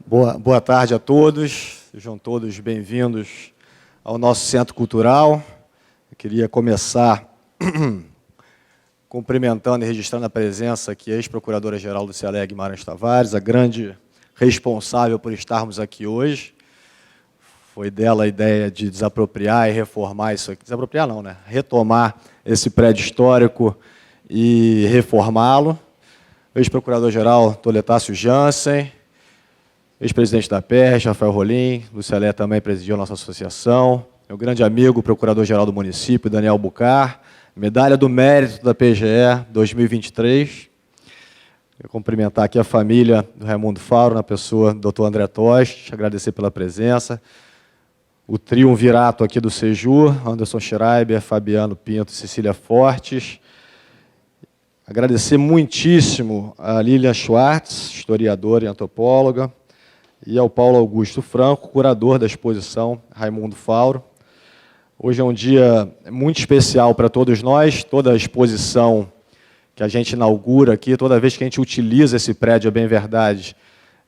Boa tarde a todos, sejam todos bem-vindos ao nosso Centro Cultural. Eu queria começar cumprimentando e registrando a presença aqui, a ex-procuradora-geral do CELEG, Guimarães Tavares, a grande responsável por estarmos aqui hoje. Foi dela a ideia de desapropriar e reformar isso aqui. Desapropriar não, né? Retomar esse prédio histórico e reformá-lo. Ex-procurador-geral Toletácio Jansen, ex-presidente da PERJ, Rafael Rolim, Lucélé também presidiu a nossa associação. Meu grande amigo, procurador-geral do município, Daniel Bucar, medalha do mérito da PGE 2023. Eu cumprimentar aqui a família do Raimundo Fauro, na pessoa do Dr. André Toste, agradecer pela presença. O triunvirato aqui do Seju, Anderson Schreiber, Fabiano Pinto e Cecília Fortes. Agradecer muitíssimo a Lilian Schwartz, historiadora e antropóloga, e ao Paulo Augusto Franco, curador da exposição Raimundo Fauro. Hoje é um dia muito especial para todos nós, toda a exposição que a gente inaugura aqui, toda vez que a gente utiliza esse prédio, é bem verdade,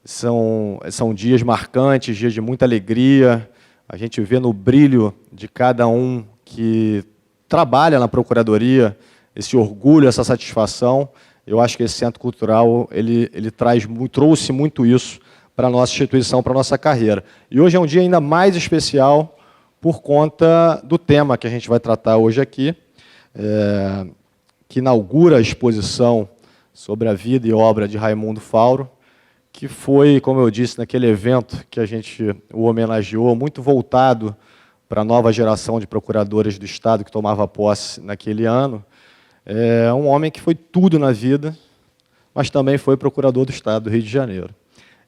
são dias marcantes, dias de muita alegria. A gente vê no brilho de cada um que trabalha na Procuradoria esse orgulho, essa satisfação. Eu acho que esse Centro Cultural ele trouxe muito isso para a nossa instituição, para a nossa carreira. E hoje é um dia ainda mais especial por conta do tema que a gente vai tratar hoje aqui, que inaugura a exposição sobre a vida e obra de Raimundo Fauro, que foi, como eu disse, naquele evento que a gente o homenageou, muito voltado para a nova geração de procuradores do Estado que tomava posse naquele ano. É um homem que foi tudo na vida, mas também foi procurador do Estado do Rio de Janeiro.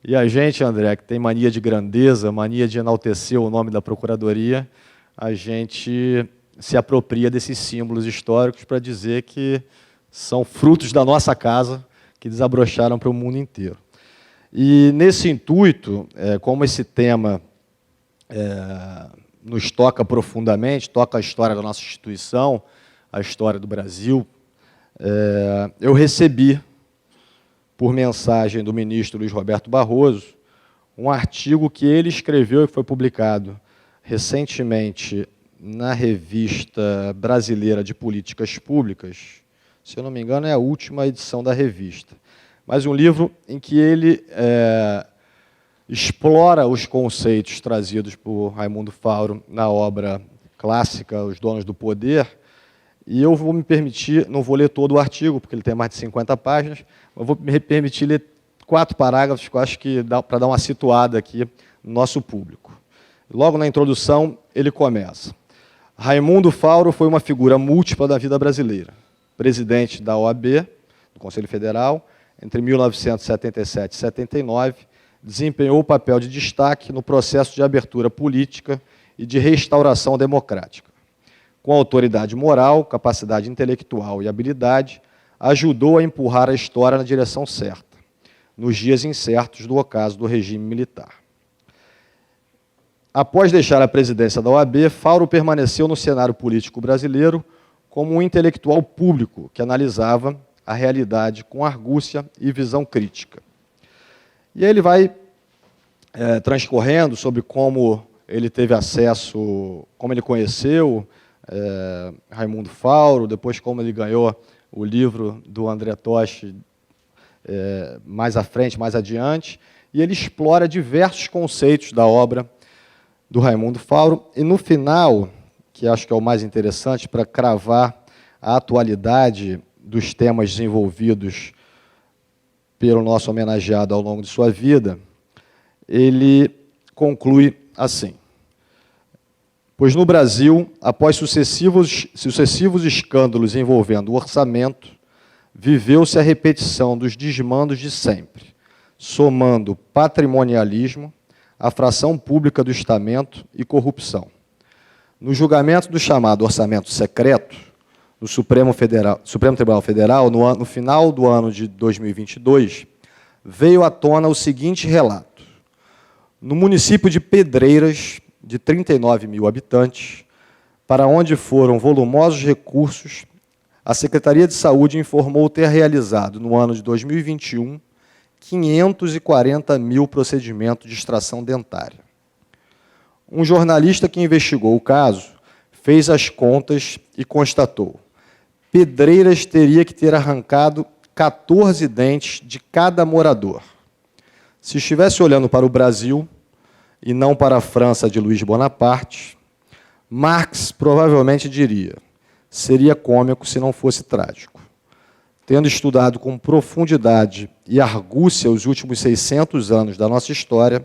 E a gente, André, que tem mania de grandeza, mania de enaltecer o nome da Procuradoria, a gente se apropria desses símbolos históricos para dizer que são frutos da nossa casa, que desabrocharam para o mundo inteiro. E, nesse intuito, como esse tema nos toca profundamente, toca a história da nossa instituição, a história do Brasil, eu recebi, por mensagem do ministro Luiz Roberto Barroso, um artigo que ele escreveu e foi publicado recentemente na Revista Brasileira de Políticas Públicas. Se eu não me engano, é a última edição da revista. Mas um livro em que ele explora os conceitos trazidos por Raimundo Fauro na obra clássica Os Donos do Poder. E eu vou me permitir, não vou ler todo o artigo, porque ele tem mais de 50 páginas, mas vou me permitir ler 4 parágrafos, que eu acho que dá para dar uma situada aqui no nosso público. Logo na introdução, ele começa. Raimundo Fauro foi uma figura múltipla da vida brasileira. Presidente da OAB, do Conselho Federal, entre 1977 e 79, desempenhou o papel de destaque no processo de abertura política e de restauração democrática. Com autoridade moral, capacidade intelectual e habilidade, ajudou a empurrar a história na direção certa, nos dias incertos do ocaso do regime militar. Após deixar a presidência da OAB, Fauro permaneceu no cenário político brasileiro como um intelectual público que analisava a realidade com argúcia e visão crítica. E aí ele vai transcorrendo sobre como ele teve acesso, como ele conheceu Raimundo Fauro, depois como ele ganhou o livro do André Toste mais à frente, mais adiante, e ele explora diversos conceitos da obra do Raimundo Fauro, e no final, que acho que é o mais interessante para cravar a atualidade dos temas desenvolvidos pelo nosso homenageado ao longo de sua vida, ele conclui assim: pois no Brasil, após sucessivos escândalos envolvendo o orçamento, viveu-se a repetição dos desmandos de sempre, somando patrimonialismo, a fração pública do estamento e corrupção. No julgamento do chamado orçamento secreto, no Supremo Tribunal Federal, no final do ano de 2022, veio à tona o seguinte relato. No município de Pedreiras, de 39 mil habitantes, para onde foram volumosos recursos, a Secretaria de Saúde informou ter realizado, no ano de 2021, 540 mil procedimentos de extração dentária. Um jornalista que investigou o caso fez as contas e constatou: Pedreiras teria que ter arrancado 14 dentes de cada morador. Se estivesse olhando para o Brasil e não para a França de Luís Bonaparte, Marx provavelmente diria: seria cômico se não fosse trágico. Tendo estudado com profundidade e argúcia os últimos 600 anos da nossa história,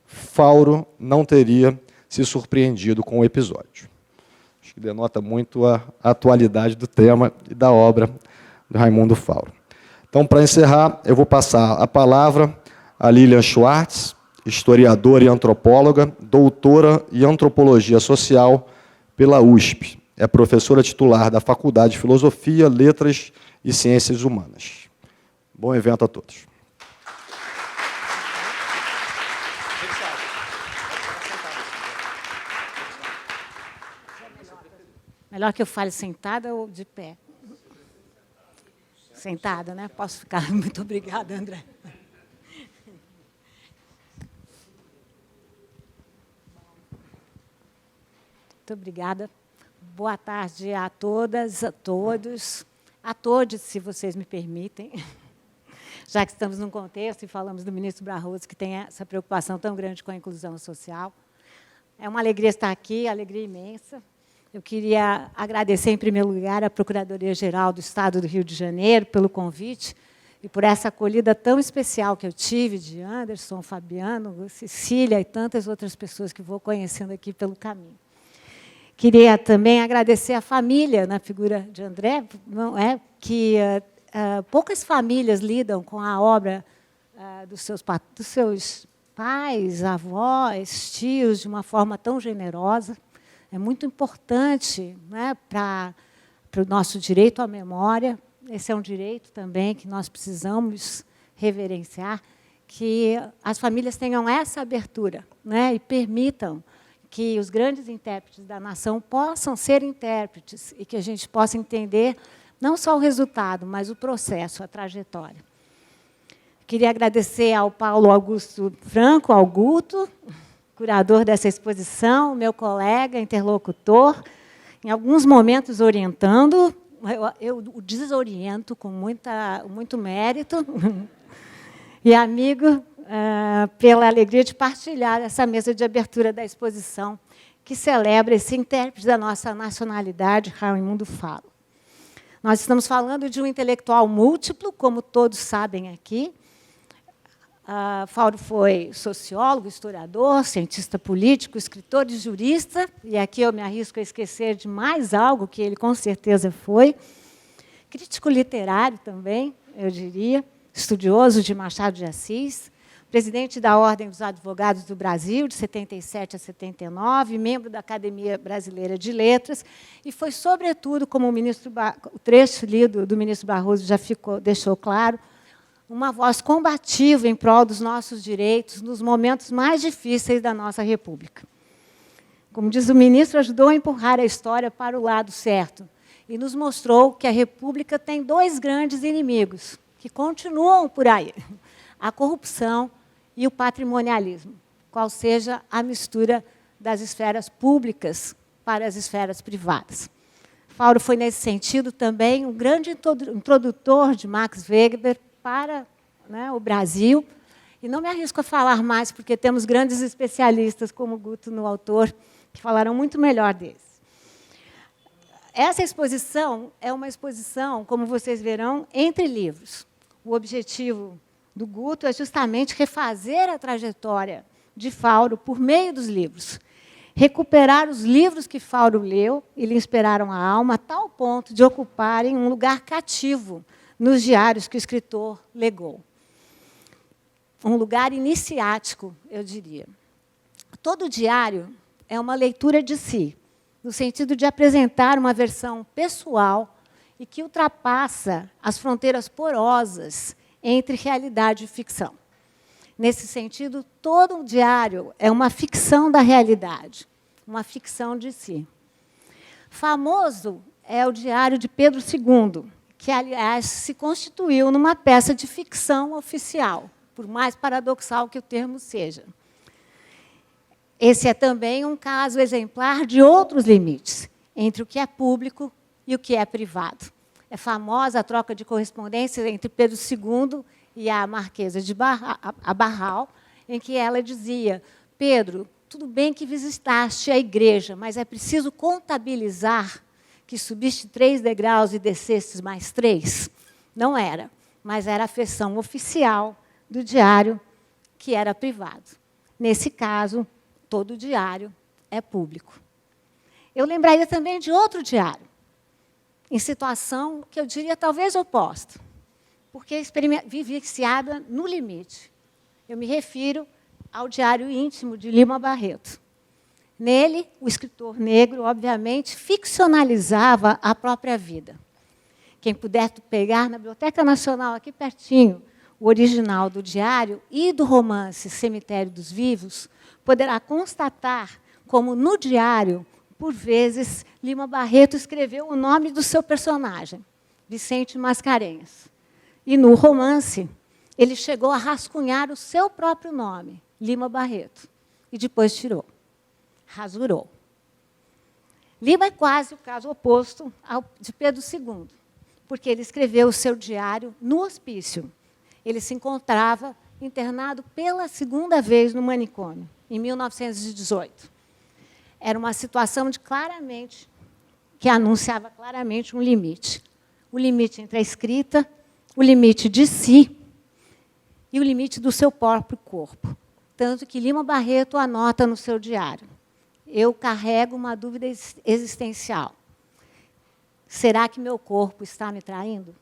Fauro não teria se surpreendido com o episódio. Acho que denota muito a atualidade do tema e da obra do Raimundo Fauro. Então, para encerrar, eu vou passar a palavra a Lilian Schwartz, historiadora e antropóloga, doutora em antropologia social pela USP. É professora titular da Faculdade de Filosofia, Letras e Ciências Humanas. Bom evento a todos. Melhor que eu fale sentada ou de pé? Sentada, né? Posso ficar? Muito obrigada, André. Muito obrigada. Boa tarde a todas, a todos, se vocês me permitem, já que estamos num contexto e falamos do ministro Barroso, que tem essa preocupação tão grande com a inclusão social. É uma alegria estar aqui, alegria imensa. Eu queria agradecer, em primeiro lugar, à Procuradoria-Geral do Estado do Rio de Janeiro pelo convite e por essa acolhida tão especial que eu tive de Anderson, Fabiano, Cecília e tantas outras pessoas que vou conhecendo aqui pelo caminho. Queria também agradecer à família, na figura de André, não é, que poucas famílias lidam com a obra dos seus pais, avós, tios, de uma forma tão generosa. É muito importante, né, para o nosso direito à memória. Esse é um direito também que nós precisamos reverenciar, que as famílias tenham essa abertura, né, e permitam que os grandes intérpretes da nação possam ser intérpretes e que a gente possa entender não só o resultado, mas o processo, a trajetória. Queria agradecer ao Paulo Augusto Franco, ao Guto, curador dessa exposição, meu colega, interlocutor, em alguns momentos orientando, eu o desoriento com muito mérito, e amigo, pela alegria de partilhar essa mesa de abertura da exposição, que celebra esse intérprete da nossa nacionalidade, Raimundo Fauro. Nós estamos falando de um intelectual múltiplo, como todos sabem aqui. Fauro foi sociólogo, historiador, cientista político, escritor e jurista, e aqui eu me arrisco a esquecer de mais algo que ele com certeza foi. Crítico literário também, eu diria, estudioso de Machado de Assis, presidente da Ordem dos Advogados do Brasil, de 77 a 79, membro da Academia Brasileira de Letras, e foi, sobretudo, como o trecho lido do ministro Barroso já deixou claro, uma voz combativa em prol dos nossos direitos nos momentos mais difíceis da nossa República. Como diz o ministro, ajudou a empurrar a história para o lado certo e nos mostrou que a República tem dois grandes inimigos, que continuam por aí: a corrupção e o patrimonialismo, qual seja a mistura das esferas públicas para as esferas privadas. Fauro foi, nesse sentido, também um grande introdutor de Max Weber para, né, o Brasil. E não me arrisco a falar mais, porque temos grandes especialistas, como Guto, no autor, que falarão muito melhor deles. Essa exposição é uma exposição, como vocês verão, entre livros. O objetivo do Guto é justamente refazer a trajetória de Fauro por meio dos livros. Recuperar os livros que Fauro leu e lhe inspiraram a alma, a tal ponto de ocuparem um lugar cativo nos diários que o escritor legou. Um lugar iniciático, eu diria. Todo diário é uma leitura de si, no sentido de apresentar uma versão pessoal e que ultrapassa as fronteiras porosas entre realidade e ficção. Nesse sentido, todo um diário é uma ficção da realidade, uma ficção de si. Famoso é o Diário de Pedro II, que, aliás, se constituiu numa peça de ficção oficial, por mais paradoxal que o termo seja. Esse é também um caso exemplar de outros limites entre o que é público e o que é privado. É famosa a troca de correspondência entre Pedro II e a Marquesa de Barral, em que ela dizia: Pedro, tudo bem que visitaste a igreja, mas é preciso contabilizar que subiste 3 degraus e descestes mais 3? Não era, mas era a versão oficial do diário, que era privado. Nesse caso, todo diário é público. Eu lembraria também de outro diário, em situação que eu diria talvez oposta, porque vivenciada no limite. Eu me refiro ao Diário Íntimo de Lima Barreto. Nele, o escritor negro, obviamente, ficcionalizava a própria vida. Quem puder pegar na Biblioteca Nacional, aqui pertinho, o original do diário e do romance Cemitério dos Vivos, poderá constatar como, no diário, por vezes, Lima Barreto escreveu o nome do seu personagem, Vicente Mascarenhas. E, no romance, ele chegou a rascunhar o seu próprio nome, Lima Barreto, e depois tirou, rasurou. Lima é quase o caso oposto ao de Pedro II, porque ele escreveu o seu diário no hospício. Ele se encontrava internado pela segunda vez no manicômio, em 1918. Era uma situação que anunciava claramente um limite. O limite entre a escrita, o limite de si e o limite do seu próprio corpo. Tanto que Lima Barreto anota no seu diário: eu carrego uma dúvida existencial. Será que meu corpo está me traindo?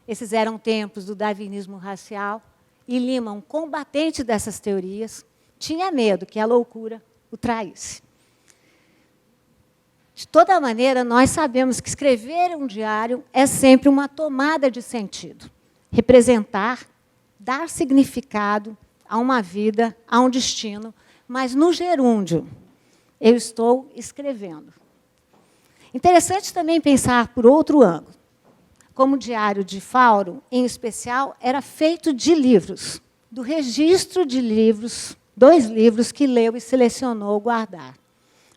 Esses eram tempos do darwinismo racial, e Lima, um combatente dessas teorias, tinha medo que a loucura o traísse. De toda maneira, nós sabemos que escrever um diário é sempre uma tomada de sentido. Representar, dar significado a uma vida, a um destino, mas no gerúndio. Eu estou escrevendo. Interessante também pensar por outro ângulo. Como o diário de Fauro, em especial, era feito de livros, do registro de livros, 2 livros que leu e selecionou guardar.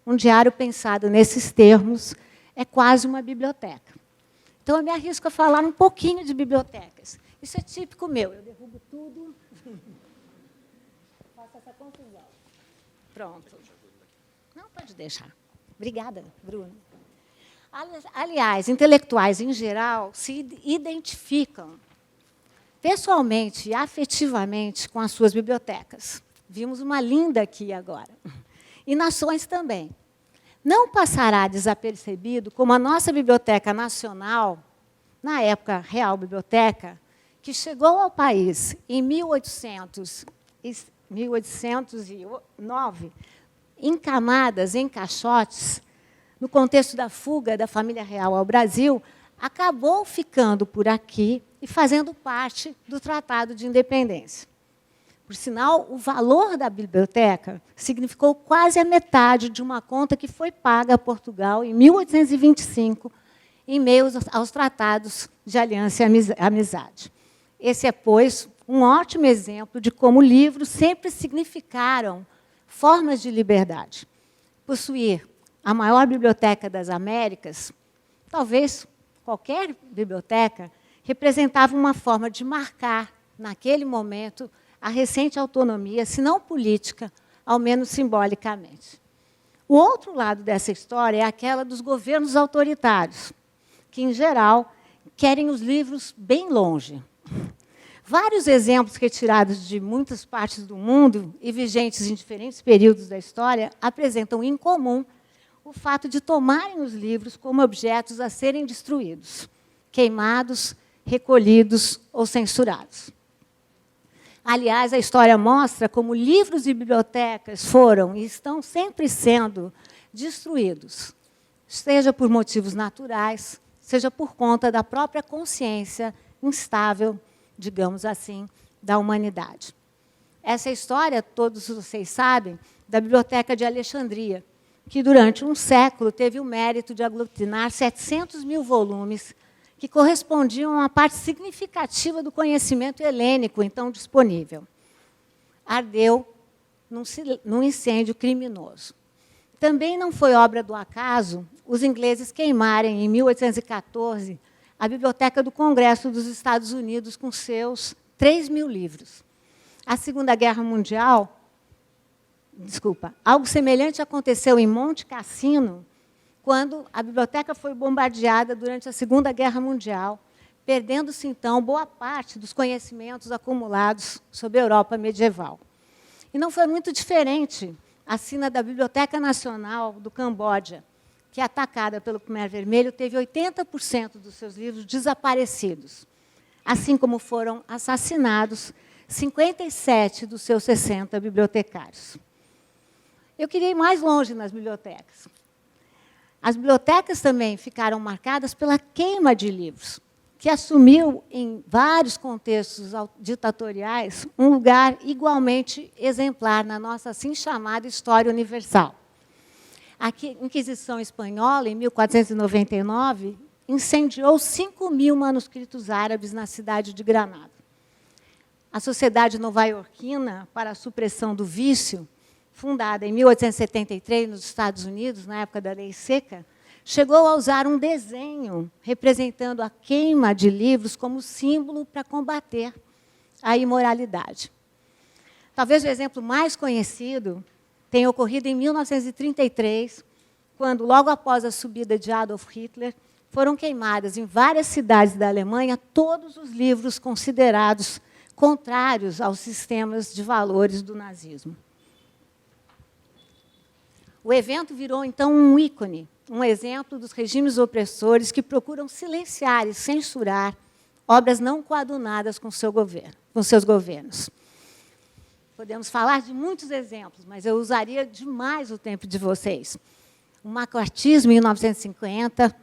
Um diário pensado nesses termos é quase uma biblioteca. Então, eu me arrisco a falar um pouquinho de bibliotecas. Isso é típico meu. Eu derrubo tudo. Faço essa confusão. Pronto. Não, pode deixar. Obrigada, Bruno. Aliás, intelectuais, em geral, se identificam pessoalmente e afetivamente com as suas bibliotecas. Vimos uma linda aqui agora. E nações também. Não passará desapercebido como a nossa Biblioteca Nacional, na época Real Biblioteca, que chegou ao país em 1809, em camadas, em caixotes, no contexto da fuga da família real ao Brasil, acabou ficando por aqui e fazendo parte do Tratado de Independência. Por sinal, o valor da biblioteca significou quase a metade de uma conta que foi paga a Portugal em 1825, em meio aos tratados de aliança e amizade. Esse é, pois, um ótimo exemplo de como livros sempre significaram formas de liberdade. Possuir a maior biblioteca das Américas, talvez qualquer biblioteca, representava uma forma de marcar, naquele momento, a recente autonomia, se não política, ao menos simbolicamente. O outro lado dessa história é aquela dos governos autoritários, que, em geral, querem os livros bem longe. Vários exemplos retirados de muitas partes do mundo e vigentes em diferentes períodos da história apresentam em comum o fato de tomarem os livros como objetos a serem destruídos, queimados, recolhidos ou censurados. Aliás, a história mostra como livros e bibliotecas foram e estão sempre sendo destruídos, seja por motivos naturais, seja por conta da própria consciência instável, digamos assim, da humanidade. Essa é a história, todos vocês sabem, da Biblioteca de Alexandria, que durante um século teve o mérito de aglutinar 700 mil volumes que correspondiam a uma parte significativa do conhecimento helênico, então disponível. Ardeu num incêndio criminoso. Também não foi obra do acaso os ingleses queimarem, em 1814, a Biblioteca do Congresso dos Estados Unidos com seus 3.000 livros. A Segunda Guerra Mundial, algo semelhante aconteceu em Monte Cassino, quando a biblioteca foi bombardeada durante a Segunda Guerra Mundial, perdendo-se, então, boa parte dos conhecimentos acumulados sobre a Europa medieval. E não foi muito diferente a cena da Biblioteca Nacional do Camboja, que, atacada pelo Khmer Vermelho, teve 80% dos seus livros desaparecidos, assim como foram assassinados 57 dos seus 60 bibliotecários. Eu queria ir mais longe nas bibliotecas. As bibliotecas também ficaram marcadas pela queima de livros, que assumiu, em vários contextos ditatoriais, um lugar igualmente exemplar na nossa assim chamada história universal. A Inquisição Espanhola, em 1499, incendiou 5.000 manuscritos árabes na cidade de Granada. A Sociedade Nova-Iorquina para a Supressão do Vício, fundada em 1873 nos Estados Unidos, na época da Lei Seca, chegou a usar um desenho representando a queima de livros como símbolo para combater a imoralidade. Talvez o exemplo mais conhecido tenha ocorrido em 1933, quando, logo após a subida de Adolf Hitler, foram queimados em várias cidades da Alemanha todos os livros considerados contrários aos sistemas de valores do nazismo. O evento virou, então, um ícone, um exemplo dos regimes opressores que procuram silenciar e censurar obras não coadunadas com seus governos. Podemos falar de muitos exemplos, mas eu usaria demais o tempo de vocês. O macartismo, em 1950,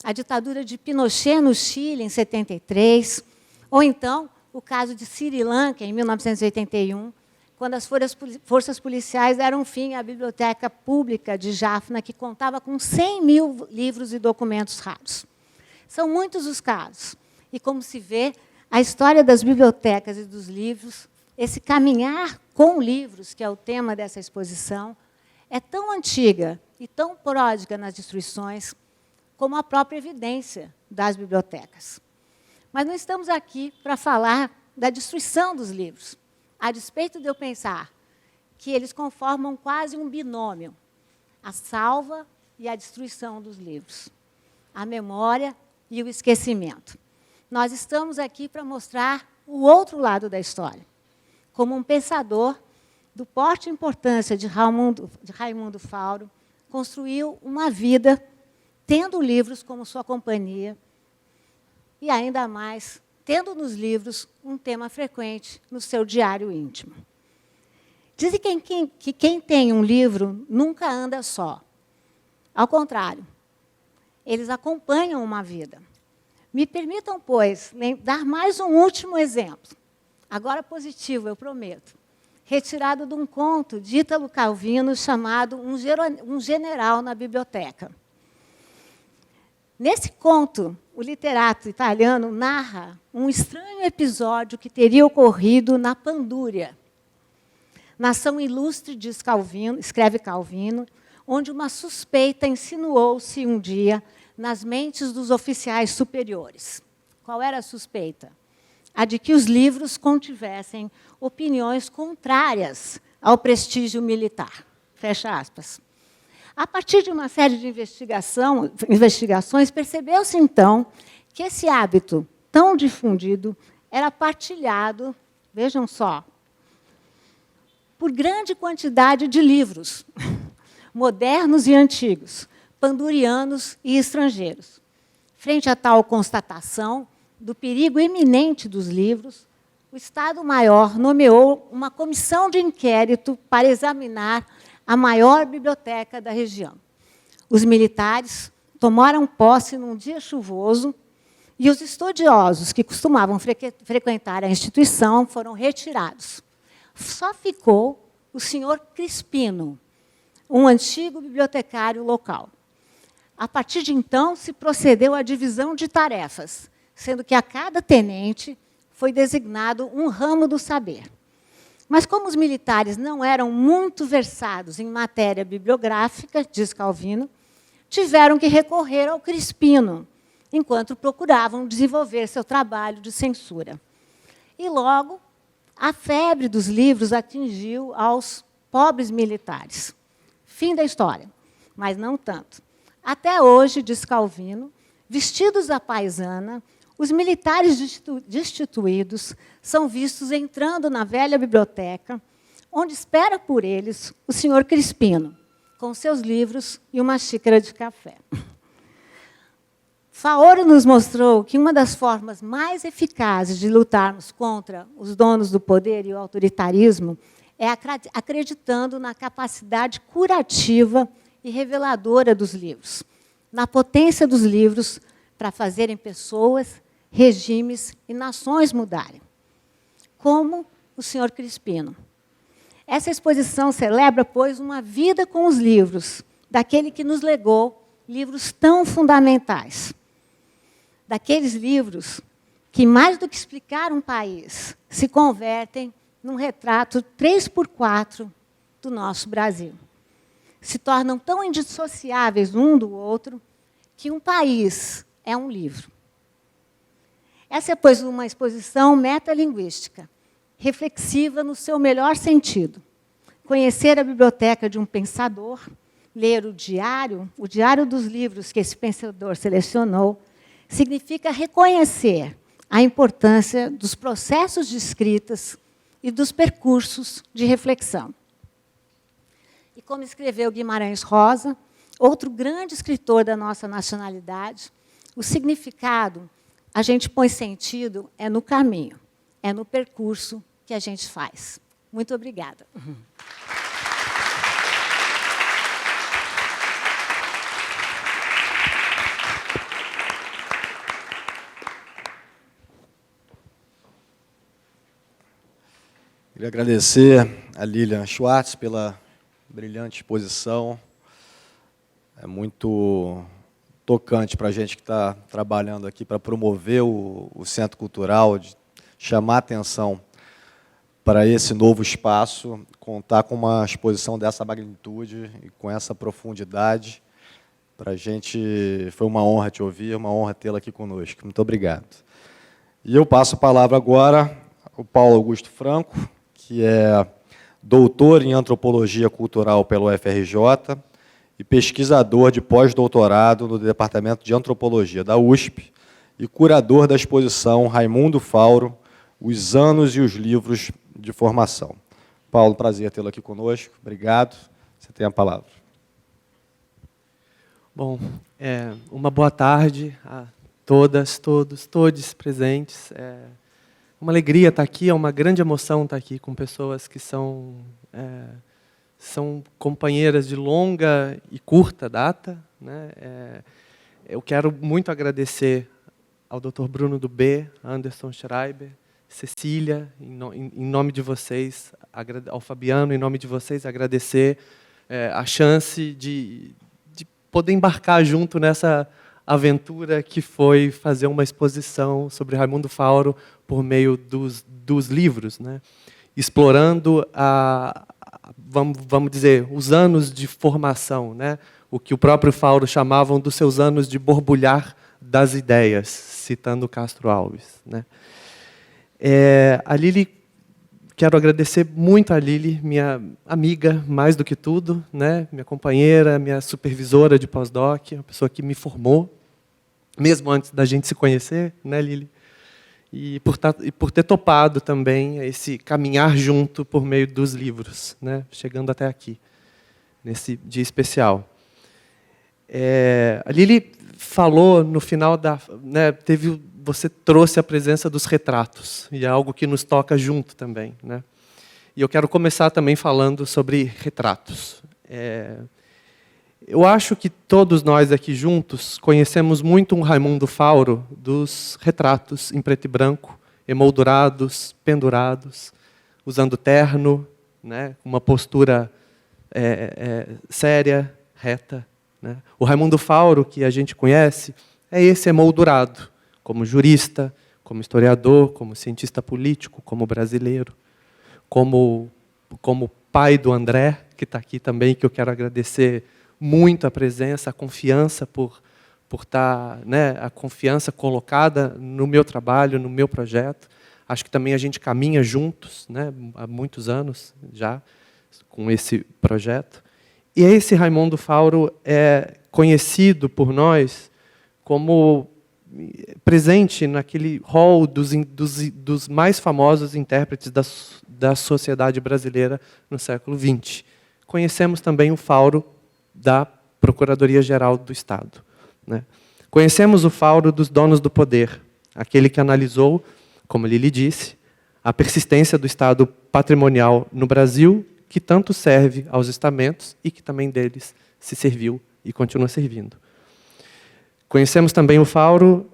a ditadura de Pinochet no Chile, em 73, ou então o caso de Sri Lanka, em 1981, quando as forças policiais deram fim à biblioteca pública de Jaffna, que contava com 100.000 livros e documentos raros. São muitos os casos. E, como se vê, a história das bibliotecas e dos livros, esse caminhar com livros, que é o tema dessa exposição, é tão antiga e tão pródiga nas destruições como a própria evidência das bibliotecas. Mas não estamos aqui para falar da destruição dos livros, a despeito de eu pensar que eles conformam quase um binômio, a salva e a destruição dos livros, a memória e o esquecimento. Nós estamos aqui para mostrar o outro lado da história, como um pensador do porte e importância de Raimundo Fauro construiu uma vida tendo livros como sua companhia e, ainda mais, tendo nos livros um tema frequente no seu diário íntimo. Dizem que quem tem um livro nunca anda só. Ao contrário, eles acompanham uma vida. Me permitam, pois, dar mais um último exemplo, agora positivo, eu prometo, retirado de um conto de Ítalo Calvino chamado Um General na Biblioteca. Nesse conto, o literato italiano narra um estranho episódio que teria ocorrido na Pandúria, nação ilustre, diz Calvino, escreve Calvino, onde uma suspeita insinuou-se um dia nas mentes dos oficiais superiores. Qual era a suspeita? A de que os livros contivessem opiniões contrárias ao prestígio militar. Fecha aspas. A partir de uma série de investigações, percebeu-se, então, que esse hábito tão difundido era partilhado, vejam só, por grande quantidade de livros, modernos e antigos, pandurianos e estrangeiros. Frente a tal constatação do perigo iminente dos livros, o Estado-Maior nomeou uma comissão de inquérito para examinar a maior biblioteca da região. Os militares tomaram posse num dia chuvoso e os estudiosos que costumavam frequentar a instituição foram retirados. Só ficou o senhor Crispino, um antigo bibliotecário local. A partir de então, se procedeu à divisão de tarefas, sendo que a cada tenente foi designado um ramo do saber. Mas como os militares não eram muito versados em matéria bibliográfica, diz Calvino, tiveram que recorrer ao Crispino, enquanto procuravam desenvolver seu trabalho de censura. E logo, a febre dos livros atingiu aos pobres militares. Fim da história, mas não tanto. Até hoje, diz Calvino, vestidos à paisana, os militares destituídos são vistos entrando na velha biblioteca, onde espera por eles o senhor Crispino, com seus livros e uma xícara de café. Faoro nos mostrou que uma das formas mais eficazes de lutarmos contra os donos do poder e o autoritarismo é acreditando na capacidade curativa e reveladora dos livros, na potência dos livros para fazerem pessoas, regimes e nações mudarem, como o senhor Crispino. Essa exposição celebra, pois, uma vida com os livros, daquele que nos legou livros tão fundamentais, daqueles livros que, mais do que explicar um país, se convertem num retrato 3x4 do nosso Brasil. Se tornam tão indissociáveis um do outro que um país é um livro. Essa é, pois, uma exposição metalinguística, reflexiva no seu melhor sentido. Conhecer a biblioteca de um pensador, ler o diário dos livros que esse pensador selecionou, significa reconhecer a importância dos processos de escritas e dos percursos de reflexão. E como escreveu Guimarães Rosa, outro grande escritor da nossa nacionalidade, o significado, a gente põe sentido, é no caminho, é no percurso que a gente faz. Muito obrigada. Queria agradecer a Lilian Schwartz pela brilhante exposição. É muito tocante para a gente que está trabalhando aqui para promover o Centro Cultural, de chamar a atenção para esse novo espaço, contar com uma exposição dessa magnitude e com essa profundidade. Para a gente foi uma honra te ouvir, uma honra tê-la aqui conosco. Muito obrigado. E eu passo a palavra agora ao Paulo Augusto Franco, que é doutor em Antropologia Cultural pelo UFRJ e pesquisador de pós-doutorado no Departamento de Antropologia da USP e curador da exposição Raimundo Fauro, Os Anos e os Livros de Formação. Paulo, prazer tê-lo aqui conosco. Obrigado. Você tem a palavra. Bom, uma boa tarde a todas, todos presentes. Uma alegria estar aqui, é uma grande emoção estar aqui com pessoas que são companheiras de longa e curta data, né? Eu quero muito agradecer ao Dr. Bruno do B, Anderson Schreiber, Cecília, em nome de vocês, ao Fabiano, em nome de vocês, agradecer a chance de poder embarcar junto nessa aventura que foi fazer uma exposição sobre Raimundo Fauro por meio dos livros, né? Explorando, vamos dizer, os anos de formação, né? O que o próprio Fauro chamavam dos seus anos de borbulhar das ideias, citando Castro Alves, né? A Lili, quero agradecer muito a Lili, minha amiga, mais do que tudo, né? Minha companheira, minha supervisora de pós-doc, uma pessoa que me formou, mesmo antes da gente se conhecer, né, Lili? E por ter topado também esse caminhar junto por meio dos livros, né? Chegando até aqui, nesse dia especial. A Lili falou no final né, você trouxe a presença dos retratos, e é algo que nos toca junto também, né? E eu quero começar também falando sobre retratos. Eu acho que todos nós aqui juntos conhecemos muito um Raimundo Fauro dos retratos em preto e branco, emoldurados, pendurados, usando terno, né, uma postura séria, reta, né? O Raimundo Fauro que a gente conhece é esse emoldurado, como jurista, como historiador, como cientista político, como brasileiro, como pai do André, que está aqui também, que eu quero agradecer muito a presença, a confiança por estar, né, a confiança colocada no meu trabalho, no meu projeto. Acho que também a gente caminha juntos, né, há muitos anos já, com esse projeto. E esse Raimundo Fauro é conhecido por nós como presente naquele hall dos mais famosos intérpretes da sociedade brasileira no século XX. Conhecemos também o Fauro da Procuradoria-Geral do Estado, né? Conhecemos o Fauro dos donos do poder, aquele que analisou, como Lili disse, a persistência do Estado patrimonial no Brasil, que tanto serve aos estamentos e que também deles se serviu e continua servindo. Conhecemos também o Fauro,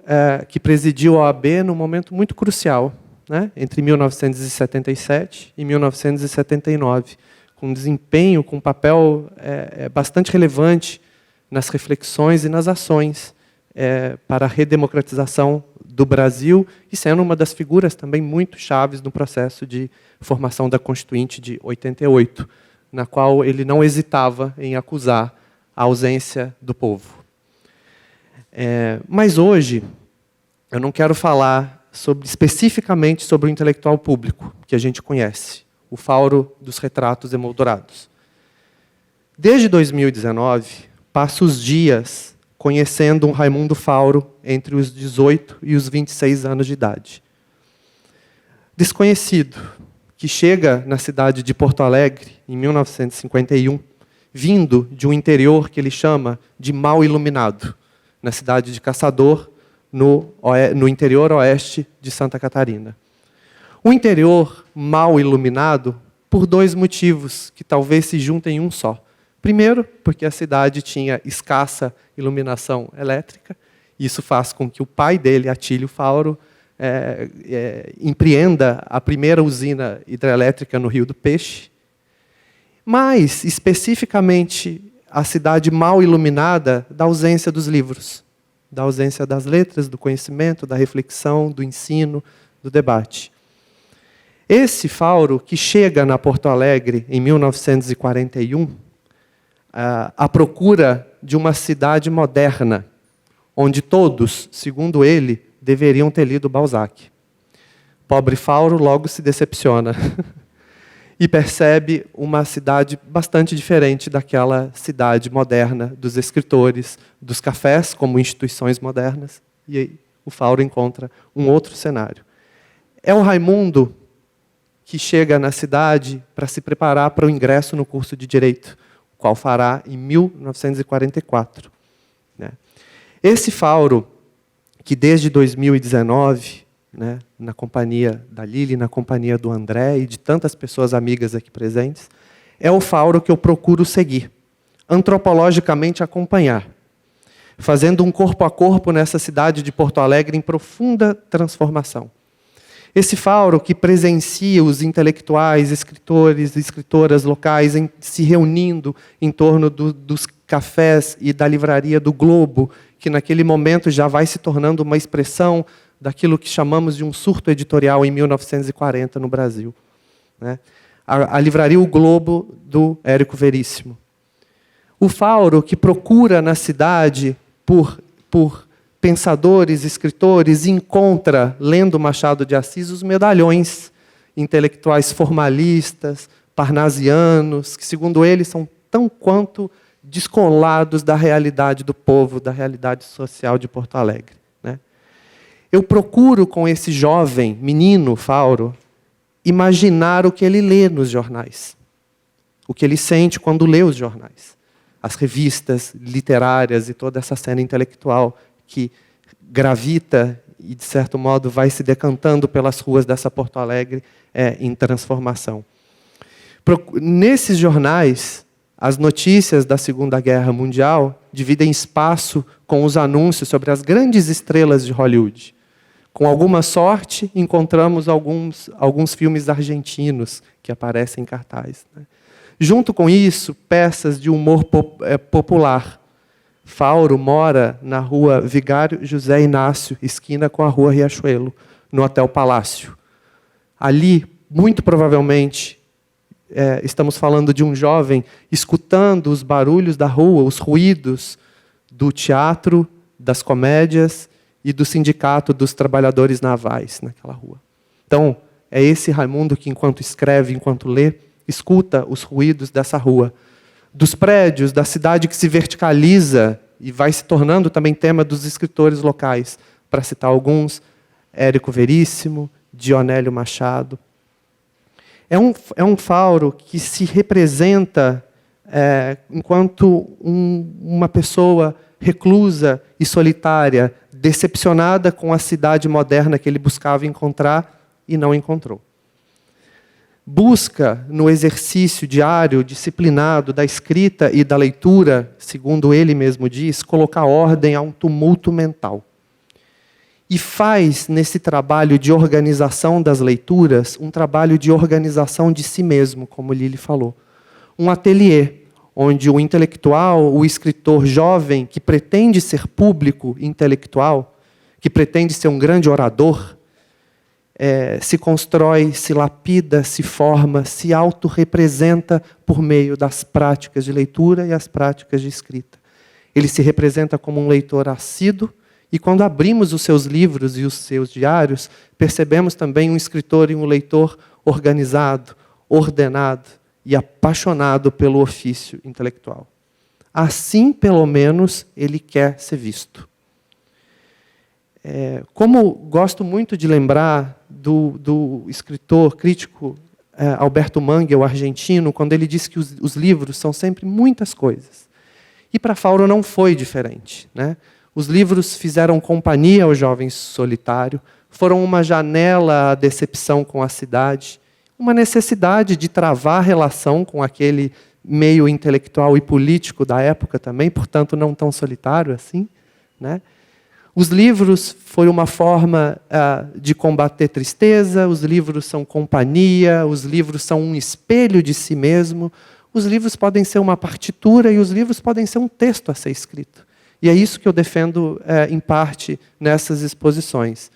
que presidiu a OAB num momento muito crucial, né, entre 1977 e 1979, com um desempenho, com um papel bastante relevante nas reflexões e nas ações para a redemocratização do Brasil, e sendo uma das figuras também muito chaves no processo de formação da Constituinte de 88, na qual ele não hesitava em acusar a ausência do povo. Mas hoje, eu não quero falar especificamente sobre o intelectual público, que a gente conhece, o Fauro dos retratos emoldurados. Desde 2019, passo os dias conhecendo um Raimundo Fauro entre os 18 e os 26 anos de idade. Desconhecido, que chega na cidade de Porto Alegre, em 1951, vindo de um interior que ele chama de mal iluminado, na cidade de Caçador, no interior oeste de Santa Catarina. O interior mal iluminado por dois motivos que talvez se juntem em um só. Primeiro, porque a cidade tinha escassa iluminação elétrica. Isso faz com que o pai dele, Atílio Fauro, empreenda a primeira usina hidrelétrica no Rio do Peixe. Mas, especificamente, a cidade mal iluminada da ausência dos livros, da ausência das letras, do conhecimento, da reflexão, do ensino, do debate. Esse Fauro, que chega na Porto Alegre em 1941, à procura de uma cidade moderna, onde todos, segundo ele, deveriam ter lido Balzac. Pobre Fauro logo se decepciona e percebe uma cidade bastante diferente daquela cidade moderna dos escritores, dos cafés como instituições modernas. E aí o Fauro encontra um outro cenário. É o Raimundo que chega na cidade para se preparar para o ingresso no curso de Direito, o qual fará em 1944. Esse Fauro, que desde 2019, na companhia da Lili, na companhia do André e de tantas pessoas amigas aqui presentes, é o Fauro que eu procuro seguir, antropologicamente acompanhar, fazendo um corpo a corpo nessa cidade de Porto Alegre em profunda transformação. Esse Fauro que presencia os intelectuais, escritores e escritoras locais se reunindo em torno dos cafés e da livraria do Globo, que naquele momento já vai se tornando uma expressão daquilo que chamamos de um surto editorial em 1940 no Brasil. A livraria O Globo, do Érico Veríssimo. O Fauro que procura na cidade por pensadores, escritores, encontra, lendo Machado de Assis, os medalhões intelectuais formalistas, parnasianos, que, segundo ele, são tão quanto descolados da realidade do povo, da realidade social de Porto Alegre. Eu procuro, com esse jovem menino, Fauro, imaginar o que ele lê nos jornais, o que ele sente quando lê os jornais, as revistas literárias e toda essa cena intelectual que gravita e, de certo modo, vai se decantando pelas ruas dessa Porto Alegre em transformação. Nesses jornais, as notícias da Segunda Guerra Mundial dividem espaço com os anúncios sobre as grandes estrelas de Hollywood. Com alguma sorte, encontramos alguns filmes argentinos que aparecem em cartaz. Junto com isso, peças de humor popular, Fauro mora na rua Vigário José Inácio, esquina com a rua Riachuelo, no Hotel Palácio. Ali, muito provavelmente, estamos falando de um jovem escutando os barulhos da rua, os ruídos do teatro, das comédias e do sindicato dos trabalhadores navais naquela rua. Então, é esse Raimundo que, enquanto escreve, enquanto lê, escuta os ruídos dessa rua. Dos prédios, da cidade que se verticaliza e vai se tornando também tema dos escritores locais. Para citar alguns, Érico Veríssimo, Dionélio Machado. É um fauro que se representa enquanto uma pessoa reclusa e solitária, decepcionada com a cidade moderna que ele buscava encontrar e não encontrou. Busca, no exercício diário, disciplinado da escrita e da leitura, segundo ele mesmo diz, colocar ordem a um tumulto mental. E faz, nesse trabalho de organização das leituras, um trabalho de organização de si mesmo, como Lili falou. Um ateliê, onde o intelectual, o escritor jovem, que pretende ser público intelectual, que pretende ser um grande orador, se constrói, se lapida, se forma, se autorrepresenta por meio das práticas de leitura e as práticas de escrita. Ele se representa como um leitor assíduo, e quando abrimos os seus livros e os seus diários, percebemos também um escritor e um leitor organizado, ordenado e apaixonado pelo ofício intelectual. Assim, pelo menos, ele quer ser visto. Como gosto muito de lembrar do escritor, crítico Alberto Mangel, argentino, quando ele disse que os livros são sempre muitas coisas. E para Fauro não foi diferente, né? Os livros fizeram companhia ao jovem solitário, foram uma janela à decepção com a cidade, uma necessidade de travar relação com aquele meio intelectual e político da época também, portanto não tão solitário assim, né? Os livros foi uma forma de combater tristeza, os livros são companhia, os livros são um espelho de si mesmo, os livros podem ser uma partitura e os livros podem ser um texto a ser escrito. E é isso que eu defendo, em parte, nessas exposições.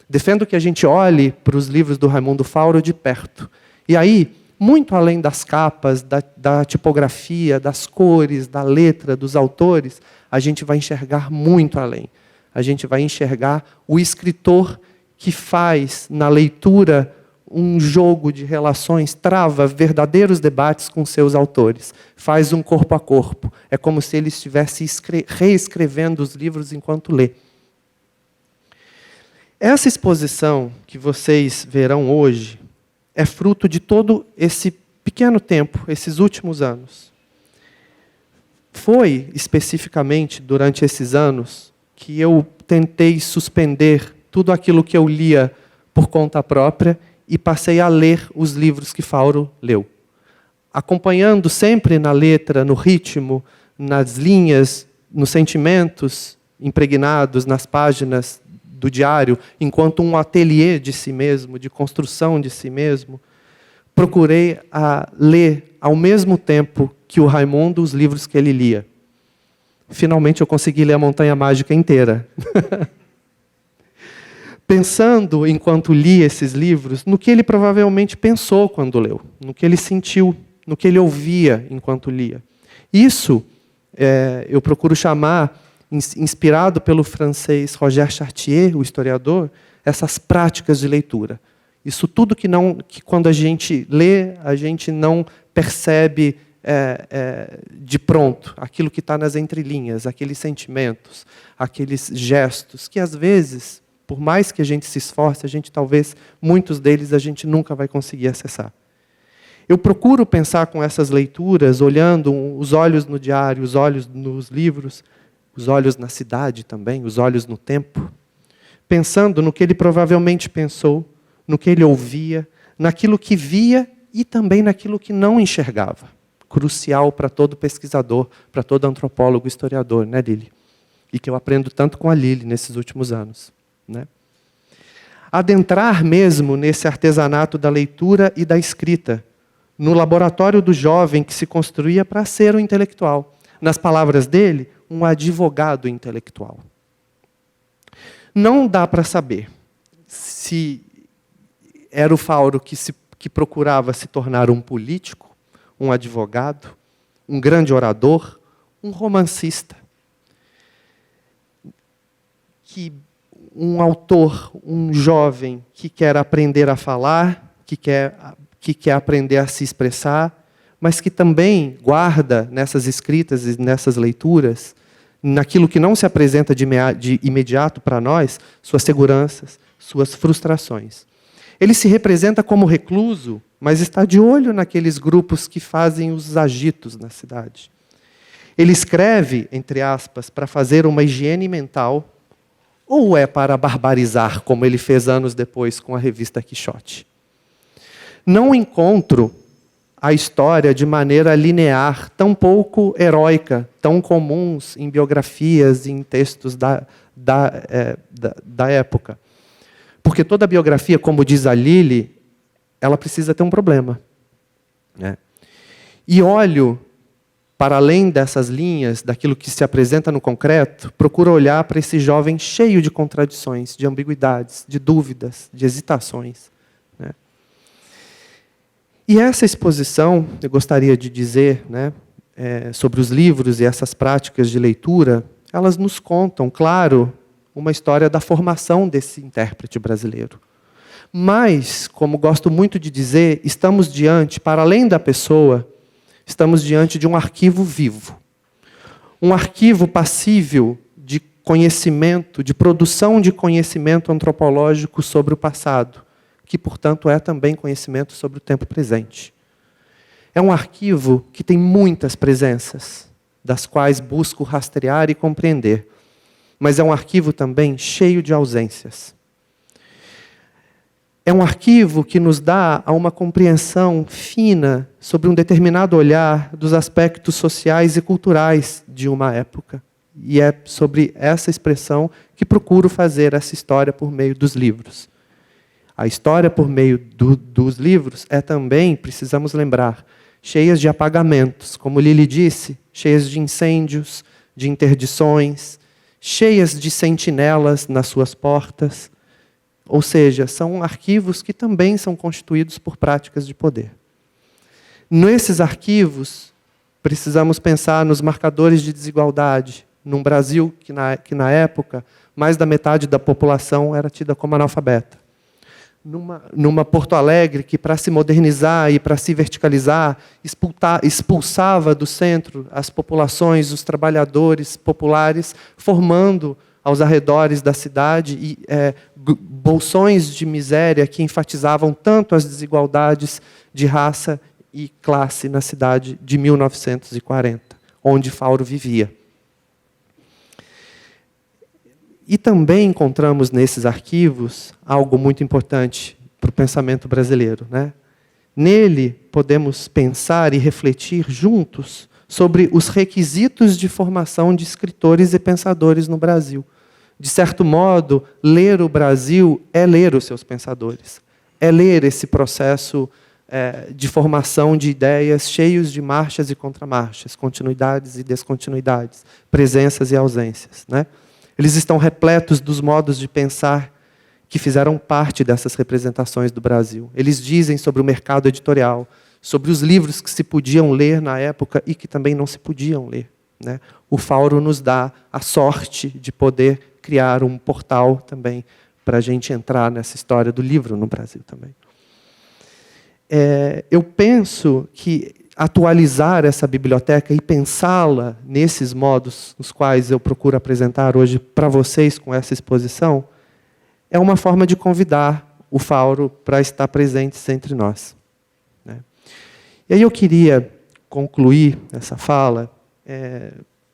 Defendo que a gente olhe para os livros do Raimundo Fauro de perto. E aí, muito além das capas, da tipografia, das cores, da letra, dos autores, a gente vai enxergar muito além. A gente vai enxergar o escritor que faz, na leitura, um jogo de relações, trava verdadeiros debates com seus autores, faz um corpo a corpo. É como se ele estivesse reescrevendo os livros enquanto lê. Essa exposição que vocês verão hoje é fruto de todo esse pequeno tempo, esses últimos anos. Foi, especificamente, durante esses anos, que eu tentei suspender tudo aquilo que eu lia por conta própria e passei a ler os livros que Fauro leu. Acompanhando sempre na letra, no ritmo, nas linhas, nos sentimentos impregnados nas páginas do diário, enquanto um ateliê de si mesmo, de construção de si mesmo, procurei ler ao mesmo tempo que o Raimundo os livros que ele lia. Finalmente eu consegui ler a Montanha Mágica inteira. Pensando, enquanto li esses livros, no que ele provavelmente pensou quando leu, no que ele sentiu, no que ele ouvia enquanto lia. Isso eu procuro chamar, inspirado pelo francês Roger Chartier, o historiador, essas práticas de leitura. Isso tudo que quando a gente lê, a gente não percebe de pronto, aquilo que está nas entrelinhas, aqueles sentimentos, aqueles gestos, que às vezes, por mais que a gente se esforce, muitos deles a gente nunca vai conseguir acessar. Eu procuro pensar com essas leituras, olhando os olhos no diário, os olhos nos livros, os olhos na cidade também, os olhos no tempo, pensando no que ele provavelmente pensou, no que ele ouvia, naquilo que via e também naquilo que não enxergava. Crucial para todo pesquisador, para todo antropólogo, historiador, né, Lili? E que eu aprendo tanto com a Lili nesses últimos anos. Né? Adentrar mesmo nesse artesanato da leitura e da escrita, no laboratório do jovem que se construía para ser um intelectual. Nas palavras dele, um advogado intelectual. Não dá para saber se era o Fauro que procurava se tornar um político, um advogado, um grande orador, um romancista. Que um autor, um jovem que quer aprender a falar, que quer aprender a se expressar, mas que também guarda nessas escritas e nessas leituras, naquilo que não se apresenta de imediato para nós, suas seguranças, suas frustrações. Ele se representa como recluso, mas está de olho naqueles grupos que fazem os agitos na cidade. Ele escreve, entre aspas, para fazer uma higiene mental, ou é para barbarizar, como ele fez anos depois com a revista Quixote? Não encontro a história de maneira linear, tão pouco heróica, tão comuns em biografias e em textos da época. Porque toda biografia, como diz a Lili, ela precisa ter um problema. Né? E olho para além dessas linhas, daquilo que se apresenta no concreto, procuro olhar para esse jovem cheio de contradições, de ambiguidades, de dúvidas, de hesitações. Né? E essa exposição, eu gostaria de dizer, né, sobre os livros e essas práticas de leitura, elas nos contam, claro, uma história da formação desse intérprete brasileiro. Mas, como gosto muito de dizer, estamos diante, para além da pessoa, estamos diante de um arquivo vivo. Um arquivo passível de conhecimento, de produção de conhecimento antropológico sobre o passado, que, portanto, é também conhecimento sobre o tempo presente. É um arquivo que tem muitas presenças, das quais busco rastrear e compreender. Mas é um arquivo também cheio de ausências. É um arquivo que nos dá uma compreensão fina sobre um determinado olhar dos aspectos sociais e culturais de uma época. E é sobre essa expressão que procuro fazer essa história por meio dos livros. A história por meio dos livros é também, precisamos lembrar, cheias de apagamentos, como Lili disse, cheias de incêndios, de interdições, cheias de sentinelas nas suas portas. Ou seja, são arquivos que também são constituídos por práticas de poder. Nesses arquivos, precisamos pensar nos marcadores de desigualdade, num Brasil que na época, mais da metade da população era tida como analfabeta. Numa Porto Alegre que, para se modernizar e para se verticalizar, expulsava do centro as populações, os trabalhadores populares, formando aos arredores da cidade e bolsões de miséria que enfatizavam tanto as desigualdades de raça e classe na cidade de 1940, onde Fauro vivia. E também encontramos nesses arquivos algo muito importante para o pensamento brasileiro. Né? Nele, podemos pensar e refletir juntos sobre os requisitos de formação de escritores e pensadores no Brasil. De certo modo, ler o Brasil é ler os seus pensadores. É ler esse processo de formação de ideias cheios de marchas e contramarchas, continuidades e descontinuidades, presenças e ausências. Né? Eles estão repletos dos modos de pensar que fizeram parte dessas representações do Brasil. Eles dizem sobre o mercado editorial, sobre os livros que se podiam ler na época e que também não se podiam ler. Né? O Fauro nos dá a sorte de poder criar um portal também para a gente entrar nessa história do livro no Brasil também. Eu penso que atualizar essa biblioteca e pensá-la nesses modos nos quais eu procuro apresentar hoje para vocês com essa exposição é uma forma de convidar o Fauro para estar presente entre nós. Né? E aí eu queria concluir essa fala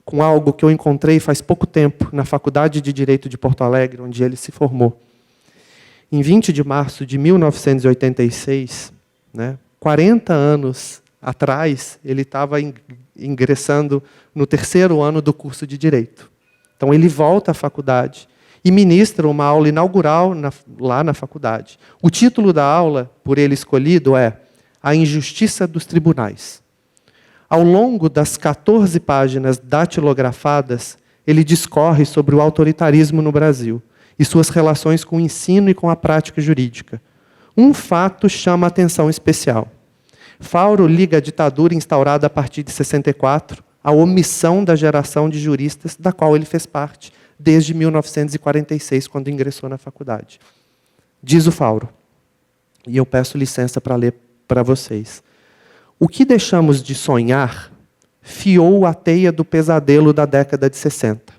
com algo que eu encontrei faz pouco tempo na Faculdade de Direito de Porto Alegre, onde ele se formou. Em 20 de março de 1986, né, 40 anos atrás, ele estava ingressando no 3º ano do curso de Direito. Então, ele volta à faculdade e ministra uma aula inaugural lá na faculdade. O título da aula, por ele escolhido, é A Injustiça dos Tribunais. Ao longo das 14 páginas datilografadas, ele discorre sobre o autoritarismo no Brasil e suas relações com o ensino e com a prática jurídica. Um fato chama a atenção especial. Fauro liga a ditadura instaurada a partir de 64 à omissão da geração de juristas da qual ele fez parte desde 1946, quando ingressou na faculdade. Diz o Fauro, e eu peço licença para ler para vocês. O que deixamos de sonhar fiou a teia do pesadelo da década de 60.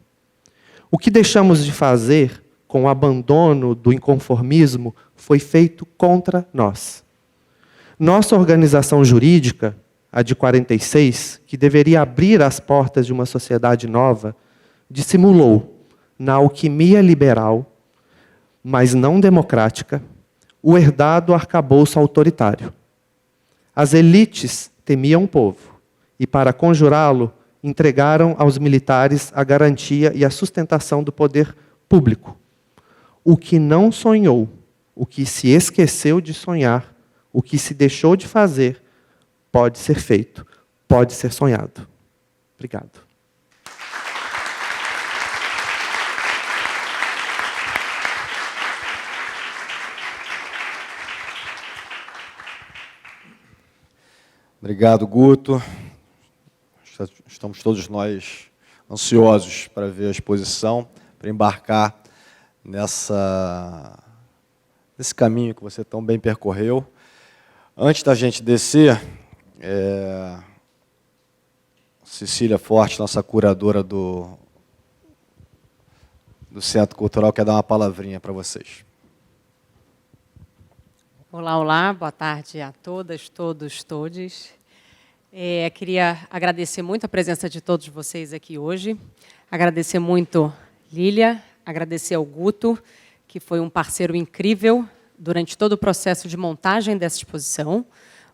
O que deixamos de fazer com o abandono do inconformismo foi feito contra nós. Nossa organização jurídica, a de 46, que deveria abrir as portas de uma sociedade nova, dissimulou, na alquimia liberal, mas não democrática, o herdado arcabouço autoritário. As elites temiam o povo, e para conjurá-lo, entregaram aos militares a garantia e a sustentação do poder público. O que não sonhou, o que se esqueceu de sonhar, o que se deixou de fazer, pode ser feito, pode ser sonhado. Obrigado. Obrigado, Guto. Estamos todos nós ansiosos para ver a exposição, para embarcar nesse caminho que você tão bem percorreu. Antes da gente descer, Cecília Forte, nossa curadora do Centro Cultural, quer dar uma palavrinha para vocês. Olá, olá, boa tarde a todas, todos, todes. Queria agradecer muito a presença de todos vocês aqui hoje, agradecer muito Lília, agradecer ao Guto, que foi um parceiro incrível durante todo o processo de montagem dessa exposição.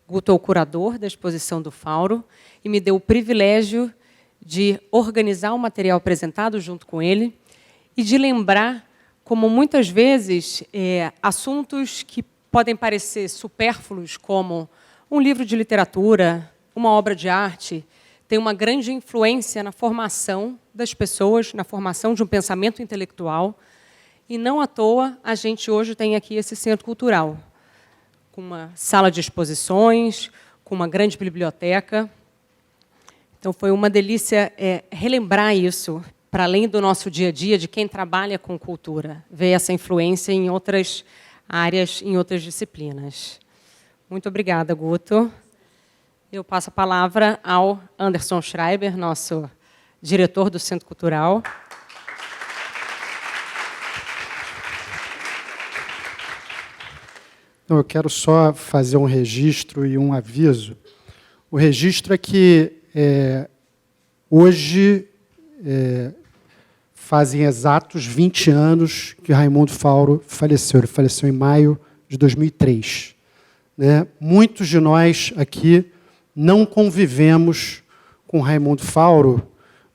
Guto é o curador da exposição do Fauro e me deu o privilégio de organizar o material apresentado junto com ele e de lembrar como, muitas vezes, assuntos que podem parecer supérfluos, como um livro de literatura, uma obra de arte, tem uma grande influência na formação das pessoas, na formação de um pensamento intelectual, e não à toa a gente hoje tem aqui esse centro cultural, com uma sala de exposições, com uma grande biblioteca. Então, foi uma delícia relembrar isso, para além do nosso dia a dia, de quem trabalha com cultura, ver essa influência em outras áreas, em outras disciplinas. Muito obrigada, Guto. Eu passo a palavra ao Anderson Schreiber, nosso diretor do Centro Cultural. Então, eu quero só fazer um registro e um aviso. O registro é que hoje fazem exatos 20 anos que Raimundo Fauro faleceu. Ele faleceu em maio de 2003. Né? Muitos de nós aqui não convivemos com Raimundo Fauro,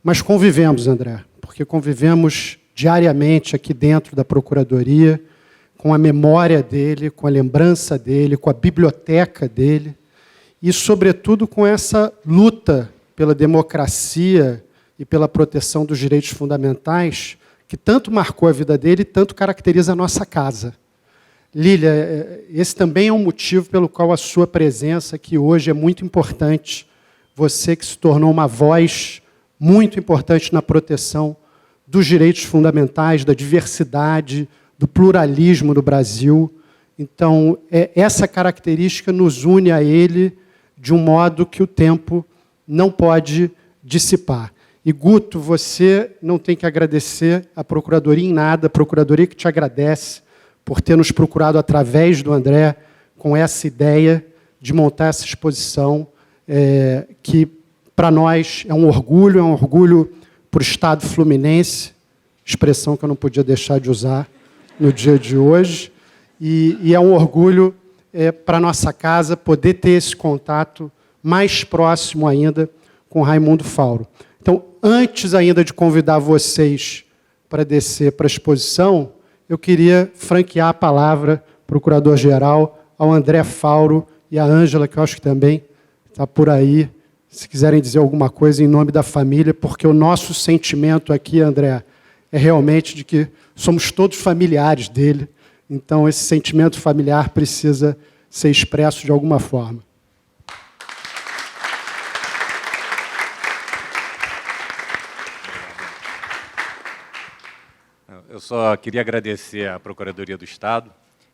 mas convivemos, André, porque convivemos diariamente aqui dentro da Procuradoria, com a memória dele, com a lembrança dele, com a biblioteca dele, e, sobretudo, com essa luta pela democracia e pela proteção dos direitos fundamentais, que tanto marcou a vida dele e tanto caracteriza a nossa casa. Lília, esse também é um motivo pelo qual a sua presença aqui hoje é muito importante. Você que se tornou uma voz muito importante na proteção dos direitos fundamentais, da diversidade, do pluralismo do Brasil. Então, essa característica nos une a ele de um modo que o tempo não pode dissipar. E, Guto, você não tem que agradecer a Procuradoria em nada, a Procuradoria que te agradece por ter nos procurado através do André com essa ideia de montar essa exposição, que, para nós, é um orgulho para o Estado fluminense, expressão que eu não podia deixar de usar no dia de hoje, e é um orgulho para a nossa casa poder ter esse contato mais próximo ainda com Raimundo Fauro. Então, antes ainda de convidar vocês para descer para a exposição, eu queria franquear a palavra, Procurador-Geral, ao André Fauro e à Ângela, que eu acho que também está por aí, se quiserem dizer alguma coisa em nome da família, porque o nosso sentimento aqui, André, é realmente de que somos todos familiares dele, então esse sentimento familiar precisa ser expresso de alguma forma. Eu só queria agradecer à Procuradoria do Estado,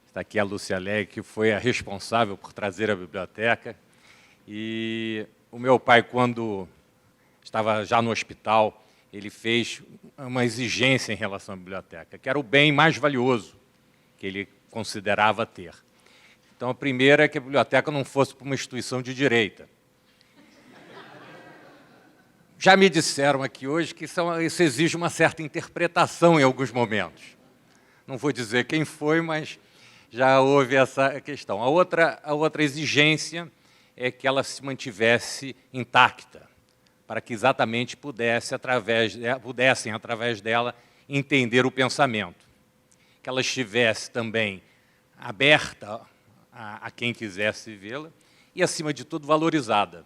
está aqui a Lúcia Alegre, que foi a responsável por trazer a biblioteca, e o meu pai, quando estava já no hospital, ele fez uma exigência em relação à biblioteca, que era o bem mais valioso que ele considerava ter. Então, a primeira é que a biblioteca não fosse para uma instituição de direita. Já me disseram aqui hoje que isso exige uma certa interpretação em alguns momentos. Não vou dizer quem foi, mas já houve essa questão. A outra exigência é que ela se mantivesse intacta, para que exatamente pudessem, através dela, entender o pensamento. Que ela estivesse também aberta a quem quisesse vê-la e, acima de tudo, valorizada.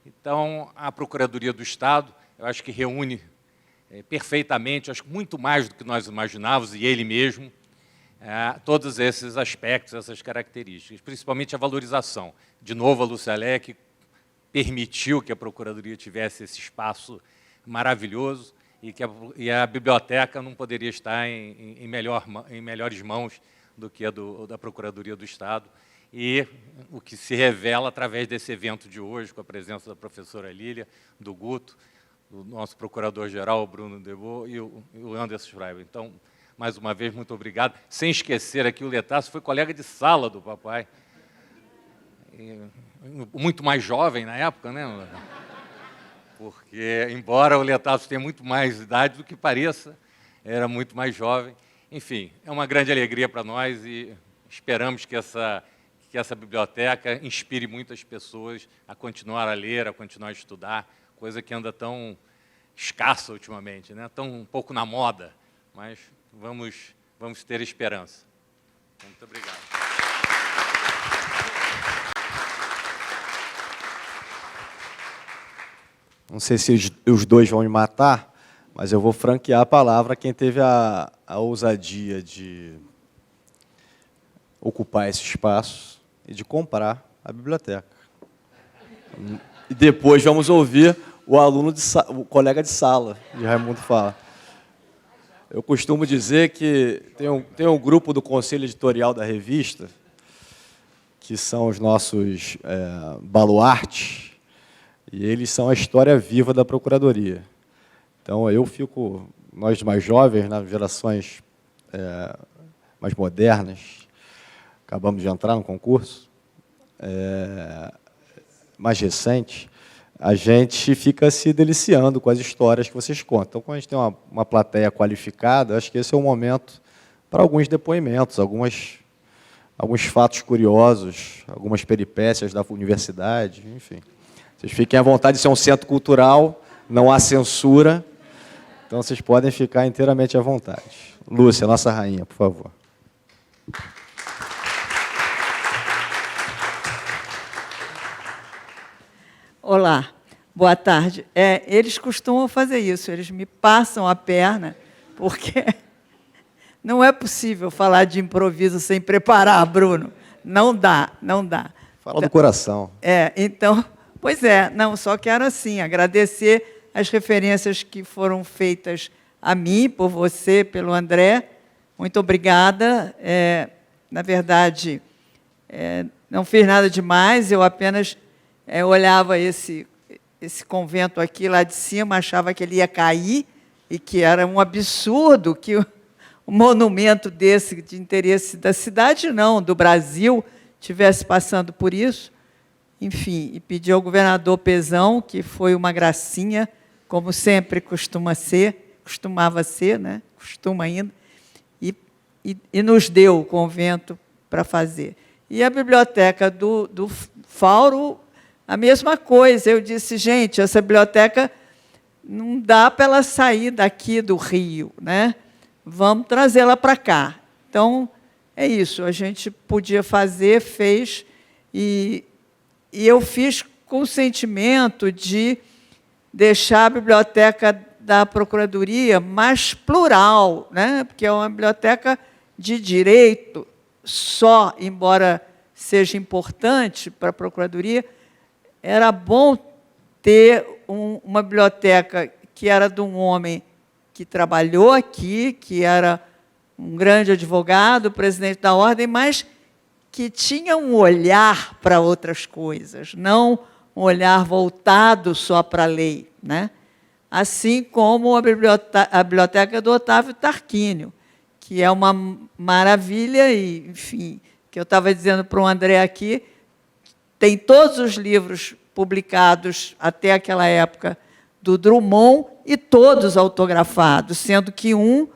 Então, a Procuradoria do Estado, eu acho que reúne perfeitamente, acho que muito mais do que nós imaginávamos, e ele mesmo, todos esses aspectos, essas características, principalmente a valorização. De novo, a Lúcia Alegre permitiu que a Procuradoria tivesse esse espaço maravilhoso e a biblioteca não poderia estar em melhores mãos do que a da Procuradoria do Estado. E o que se revela através desse evento de hoje, com a presença da professora Lília, do Guto, do nosso procurador-geral, Bruno Debo, e o Anderson Schreiber. Então, mais uma vez, muito obrigado. Sem esquecer aqui, o Letácio foi colega de sala do papai. Muito mais jovem na época, né? Porque, embora o Letácio tenha muito mais idade do que pareça, era muito mais jovem. Enfim, é uma grande alegria para nós e esperamos que essa biblioteca inspire muitas pessoas a continuar a ler, a continuar a estudar, coisa que anda tão escassa ultimamente, né? Tão um pouco na moda, mas vamos ter esperança. Muito obrigado. Não sei se os dois vão me matar, mas eu vou franquear a palavra a quem teve a ousadia de ocupar esse espaço e de comprar a biblioteca. E depois vamos ouvir o colega de sala de Raimundo falar. Eu costumo dizer que tem um grupo do conselho editorial da revista, que são os nossos baluartes, e eles são a história viva da Procuradoria. Então, nós mais jovens, nas gerações mais modernas, acabamos de entrar no concurso, mais recente, a gente fica se deliciando com as histórias que vocês contam. Então, quando a gente tem uma plateia qualificada, acho que esse é o momento para alguns depoimentos, alguns fatos curiosos, algumas peripécias da universidade, enfim. Vocês fiquem à vontade, isso é um centro cultural, não há censura, então vocês podem ficar inteiramente à vontade. Lúcia, nossa rainha, por favor. Olá, boa tarde. Eles costumam fazer isso, eles me passam a perna, porque não é possível falar de improviso sem preparar, Bruno. Não dá, não dá. Fala do coração. Então, pois é, não, só quero assim, agradecer as referências que foram feitas a mim, por você, pelo André. Muito obrigada. Na verdade, não fiz nada demais, eu apenas olhava esse convento aqui lá de cima, achava que ele ia cair e que era um absurdo que um monumento desse de interesse da cidade, não, do Brasil, estivesse passando por isso. Enfim, e pedi ao governador Pezão, que foi uma gracinha, como sempre costumava ser, né? Costuma ainda, e nos deu o convento para fazer. E a biblioteca do Fauro, a mesma coisa. Eu disse, gente, essa biblioteca não dá para ela sair daqui do Rio, né? Vamos trazê-la para cá. Então, é isso, a gente podia fazer, fez, e eu fiz com o sentimento de deixar a biblioteca da Procuradoria mais plural, né? Porque é uma biblioteca de direito só, embora seja importante para a Procuradoria, era bom ter uma biblioteca que era de um homem que trabalhou aqui, que era um grande advogado, presidente da ordem, mas que tinha um olhar para outras coisas, não um olhar voltado só para a lei, né? Assim como a biblioteca do Otávio Tarquínio, que é uma maravilha, e, enfim, que eu estava dizendo para o André aqui, tem todos os livros publicados até aquela época do Drummond e todos autografados, sendo que um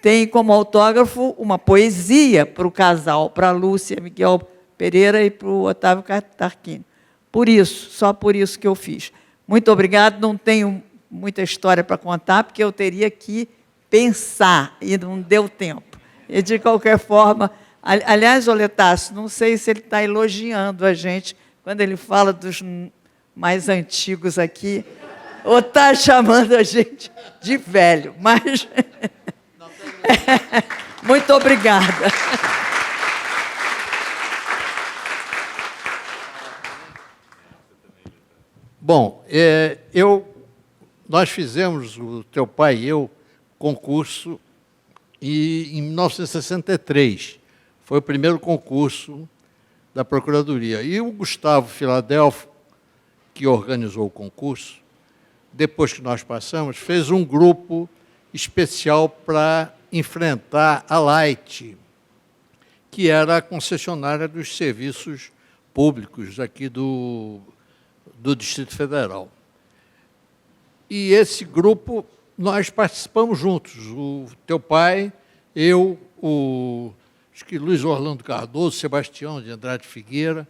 tem como autógrafo uma poesia para o casal, para a Lúcia Miguel Pereira e para o Otávio Tarquínio. Por isso, só por isso que eu fiz. Muito obrigado, não tenho muita história para contar, porque eu teria que pensar, e não deu tempo. E, de qualquer forma, aliás, Oletácio, não sei se ele está elogiando a gente, quando ele fala dos mais antigos aqui, ou está chamando a gente de velho, mas... Muito obrigada. Bom, nós fizemos, o teu pai e eu, concurso em 1963. Foi o primeiro concurso da Procuradoria. E o Gustavo Filadelfo, que organizou o concurso, depois que nós passamos, fez um grupo especial para enfrentar a Light, que era a concessionária dos serviços públicos aqui do Distrito Federal. E esse grupo, nós participamos juntos, o teu pai, eu, acho que Luiz Orlando Cardoso, Sebastião de Andrade Figueira,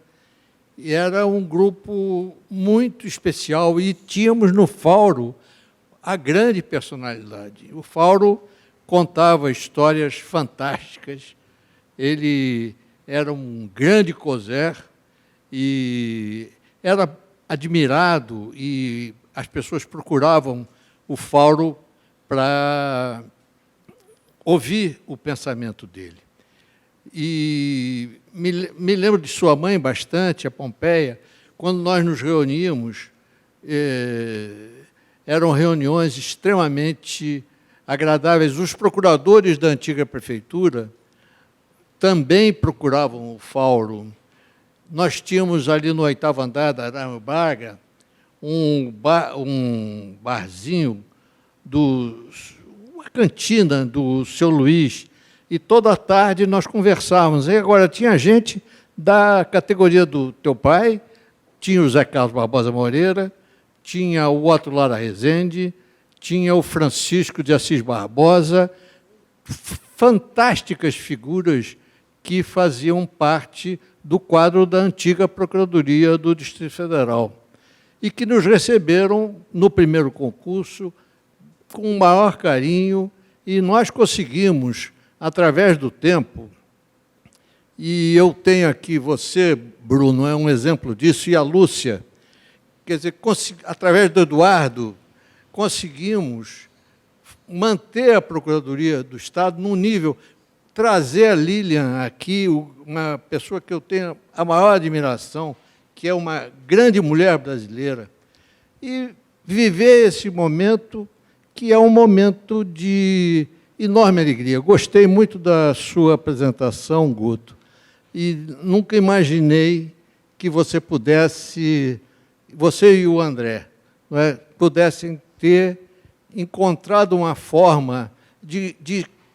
e era um grupo muito especial, e tínhamos no Fauro a grande personalidade. O Fauro contava histórias fantásticas, ele era um grande causer e era admirado, e as pessoas procuravam o Fauro para ouvir o pensamento dele. E me lembro de sua mãe bastante, a Pompeia, quando nós nos reuníamos, eram reuniões extremamente agradáveis. Os procuradores da antiga prefeitura também procuravam o Fauro. Nós tínhamos ali no 8º andar da Arame Braga um barzinho, uma cantina do seu Luiz, e toda tarde nós conversávamos. E agora tinha gente da categoria do teu pai, tinha o Zé Carlos Barbosa Moreira, tinha o Otto Lara Rezende, tinha o Francisco de Assis Barbosa, fantásticas figuras que faziam parte do quadro da antiga Procuradoria do Distrito Federal, e que nos receberam no primeiro concurso com o maior carinho, e nós conseguimos, através do tempo, e eu tenho aqui você, Bruno, é um exemplo disso, e a Lúcia, quer dizer, através do Eduardo, conseguimos manter a Procuradoria do Estado num nível, trazer a Lilian aqui, uma pessoa que eu tenho a maior admiração, que é uma grande mulher brasileira, e viver esse momento, que é um momento de enorme alegria. Gostei muito da sua apresentação, Guto, e nunca imaginei que você e o André, não é, pudessem ter encontrado uma forma de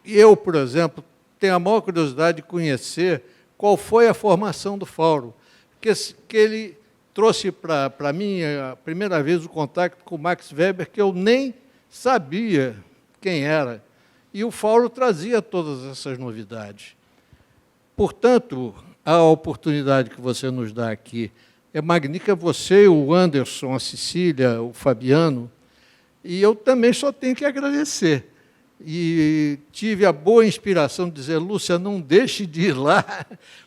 eu, por exemplo, tenho a maior curiosidade de conhecer qual foi a formação do Fauro, que ele trouxe para mim, a primeira vez, o contato com o Max Weber, que eu nem sabia quem era, e o Fauro trazia todas essas novidades. Portanto, a oportunidade que você nos dá aqui é magnífica, você, o Anderson, a Cecília, o Fabiano, e eu também só tenho que agradecer. E tive a boa inspiração de dizer, Lúcia, não deixe de ir lá,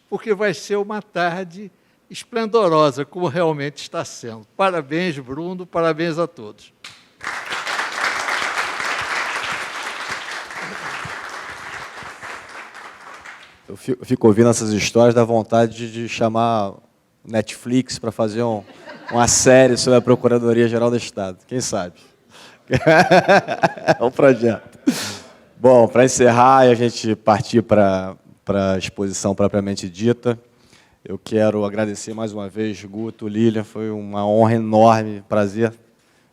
porque vai ser uma tarde esplendorosa, como realmente está sendo. Parabéns, Bruno, parabéns a todos. Eu fico ouvindo essas histórias, dá vontade de chamar Netflix para fazer uma série sobre a Procuradoria-Geral do Estado. Quem sabe? É um projeto. Bom, para encerrar e a gente partir para a exposição propriamente dita, eu quero agradecer mais uma vez, Guto, Lilian, foi uma honra enorme, prazer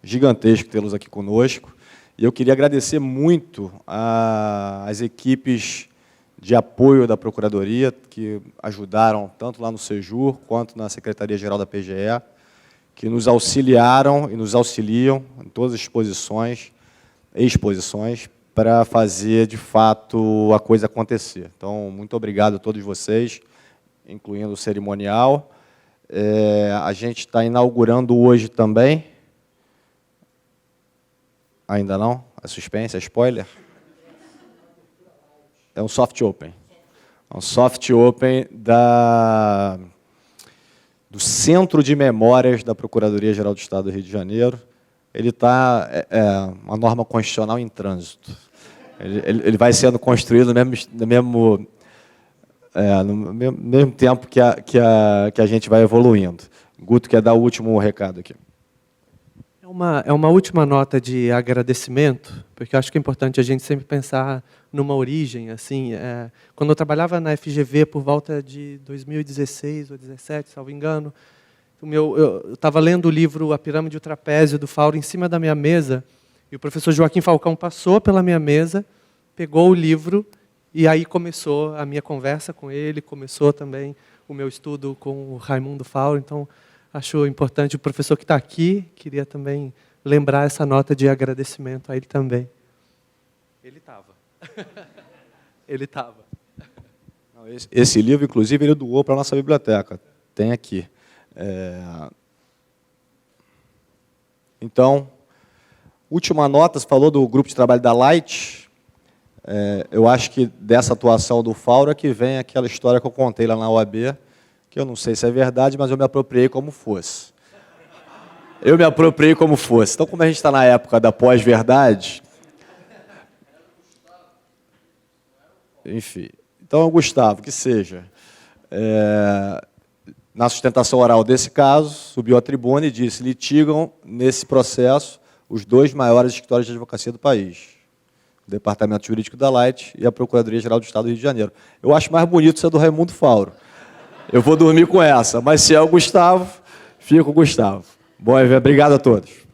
gigantesco tê-los aqui conosco. E eu queria agradecer muito às equipes de apoio da Procuradoria, que ajudaram tanto lá no Sejur, quanto na Secretaria-Geral da PGE, que nos auxiliaram e nos auxiliam em todas as exposições, para fazer, de fato, a coisa acontecer. Então, muito obrigado a todos vocês, incluindo o cerimonial. A gente está inaugurando hoje também. Ainda não? É suspense, é spoiler? É um soft open. É um soft open do Centro de Memórias da Procuradoria-Geral do Estado do Rio de Janeiro. Ele está uma norma constitucional em trânsito. Ele vai sendo construído no mesmo tempo que a gente vai evoluindo. Guto quer dar o último recado aqui. É uma última nota de agradecimento, porque eu acho que é importante a gente sempre pensar numa origem. Assim, quando eu trabalhava na FGV por volta de 2016 ou 2017, salvo engano, eu estava lendo o livro A Pirâmide e o Trapézio, do Fauro, em cima da minha mesa, e o professor Joaquim Falcão passou pela minha mesa, pegou o livro, e aí começou a minha conversa com ele, começou também o meu estudo com o Raimundo Fauro. Então, acho importante, o professor que está aqui, queria também lembrar essa nota de agradecimento a ele também. Ele estava. Ele estava. Esse livro, inclusive, ele doou para a nossa biblioteca. Tem aqui. Então, última nota, você falou do grupo de trabalho da Light. Eu acho que dessa atuação do Fauro é que vem aquela história que eu contei lá na OAB, que eu não sei se é verdade, mas eu me apropriei como fosse. Então, como a gente está na época da pós-verdade, enfim, então, Gustavo, que seja. Na sustentação oral desse caso, subiu à tribuna e disse: litigam nesse processo os dois maiores escritórios de advocacia do país, o Departamento Jurídico da Light e a Procuradoria-Geral do Estado do Rio de Janeiro. Eu acho mais bonito ser do Raimundo Fauro. Eu vou dormir com essa, mas se é o Gustavo, fica com o Gustavo. Bom, obrigado a todos.